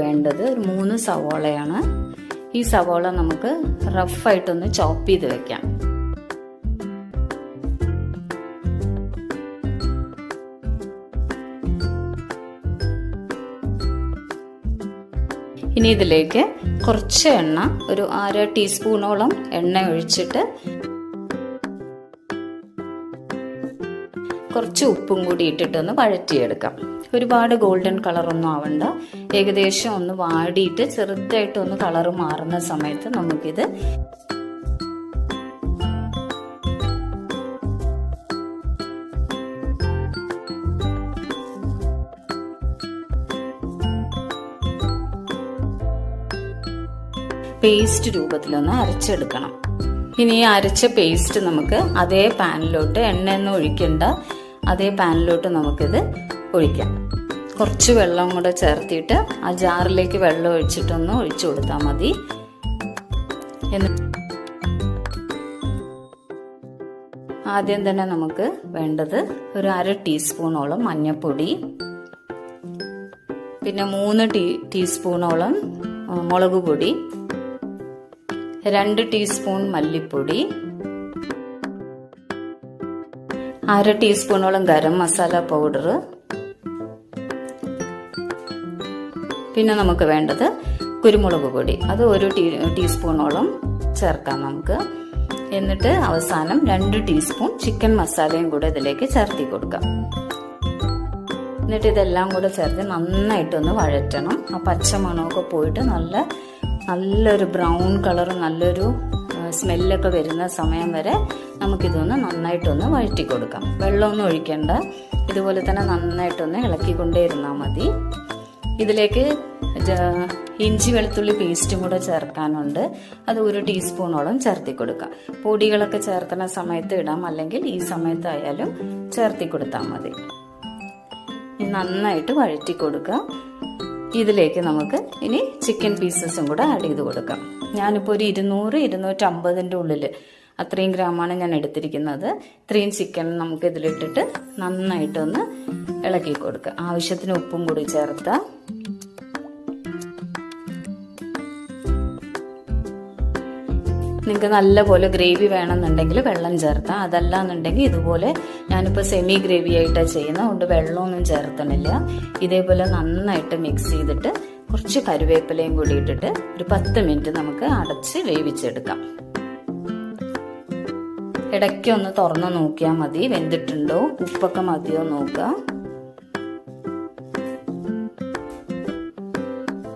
വേണ്ടത് ഒരു 3 സവോളയാണ്. ഈ സവോള നമുക്ക് റഫായിട്ടൊന്ന് ചോപ്പ് ചെയ്ത് വെക്കാം. ഇനി ഇതിലേക്ക് കുറച്ച് എണ്ണ, ഒരു 1/2 ടീസ്പൂണോളം എണ്ണ ഒഴിച്ചിട്ട് കുറച്ച് ഉപ്പും കൂടി ഇട്ടിട്ടൊന്ന് വഴറ്റിയെടുക്കാം. ഒരുപാട് ഗോൾഡൻ കളറൊന്നും ആവണ്ട, ഏകദേശം ഒന്ന് വാടിയിട്ട് ചെറുതായിട്ടൊന്ന് കളറ് മാറുന്ന സമയത്ത് നമുക്കിത് പേസ്റ്റ് രൂപത്തിലൊന്ന് അരച്ചെടുക്കണം. ഇനി ഈ അരച്ച പേസ്റ്റ് നമുക്ക് അതേ പാനിലോട്ട്, എണ്ണയൊന്നും ഒഴിക്കണ്ട, അതേ പാനിലോട്ട് നമുക്കിത് ഒഴിക്കാം. കുറച്ച് വെള്ളം കൂടെ ചേർത്തിട്ട് ആ ജാറിലേക്ക് വെള്ളം ഒഴിച്ചിട്ടൊന്ന് ഒഴിച്ചു കൊടുത്താൽ മതി. ആദ്യം തന്നെ നമുക്ക് വേണ്ടത് ഒരു 1/2 ടീസ്പൂണോളം മഞ്ഞൾപ്പൊടി, പിന്നെ 3 ടീസ്പൂണോളം മുളക് പൊടി, 2 ടീസ്പൂൺ മല്ലിപ്പൊടി, 1/2 ടീസ്പൂണോളം ഗരം മസാല പൗഡർ, പിന്നെ നമുക്ക് വേണ്ടത് കുരുമുളക് പൊടി, അത് 1 ടീസ്പൂണോളം ചേർക്കാം നമുക്ക്. എന്നിട്ട് അവസാനം 2 ടീസ്പൂൺ ചിക്കൻ മസാലയും കൂടെ ഇതിലേക്ക് ചേർത്തി കൊടുക്കാം. എന്നിട്ട് ഇതെല്ലാം കൂടെ ചേർത്ത് നന്നായിട്ടൊന്ന് വഴറ്റണം. ആ പച്ചമണമൊക്കെ പോയിട്ട് നല്ലൊരു ബ്രൗൺ കളർ, നല്ലൊരു സ്മെല്ലൊക്കെ വരുന്ന സമയം വരെ നമുക്കിതൊന്ന് നന്നായിട്ടൊന്ന് വഴറ്റി കൊടുക്കാം. വെള്ളമൊന്നും ഒഴിക്കേണ്ട, ഇതുപോലെ തന്നെ നന്നായിട്ടൊന്ന് ഇളക്കിക്കൊണ്ടേ ഇരുന്നാൽ മതി. ഇതിലേക്ക് ഇഞ്ചി വെളുത്തുള്ളി പേസ്റ്റും കൂടെ ചേർക്കാനുണ്ട്, അത് 1 ടീസ്പൂണോളം ചേർത്തി കൊടുക്കാം. പൊടികളൊക്കെ ചേർക്കുന്ന സമയത്ത് ഇടാം, അല്ലെങ്കിൽ ഈ സമയത്തായാലും ചേർത്തി കൊടുത്താൽ മതി. നന്നായിട്ട് വഴറ്റി കൊടുക്കുക. ഇതിലേക്ക് നമുക്ക് ഇനി ചിക്കൻ പീസസും കൂടെ ആഡ് ചെയ്ത് കൊടുക്കാം. ഞാനിപ്പോൾ ഒരു 200-250 ഉള്ളിൽ, അത്രയും ഗ്രാമാണ് ഞാൻ എടുത്തിരിക്കുന്നത്. ഇത്രയും ചിക്കൻ നമുക്ക് ഇതിലിട്ടിട്ട് നന്നായിട്ടൊന്ന് ഇളക്കി കൊടുക്കുക. ആവശ്യത്തിന് ഉപ്പും കൂടി ചേർത്താൽ നിങ്ങൾക്ക് നല്ലപോലെ ഗ്രേവി വേണമെന്നുണ്ടെങ്കിൽ വെള്ളം ചേർത്താം, അതല്ല എന്നുണ്ടെങ്കിൽ ഇതുപോലെ, ഞാനിപ്പോൾ സെമി ഗ്രേവി ആയിട്ടാണ് ചെയ്യുന്നത്, അതുകൊണ്ട് വെള്ളമൊന്നും ചേർത്തണില്ല. ഇതേപോലെ നന്നായിട്ട് മിക്സ് ചെയ്തിട്ട് കുറച്ച് കറിവേപ്പിലയും കൂടി ഇട്ടിട്ട് ഒരു 10 മിനിറ്റ് നമുക്ക് അടച്ച് വേവിച്ചെടുക്കാം. ഇടയ്ക്കൊന്ന് തുറന്ന് നോക്കിയാൽ മതി, വെന്തിട്ടുണ്ടോ, ഉപ്പൊക്കെ മതിയോ നോക്കുക.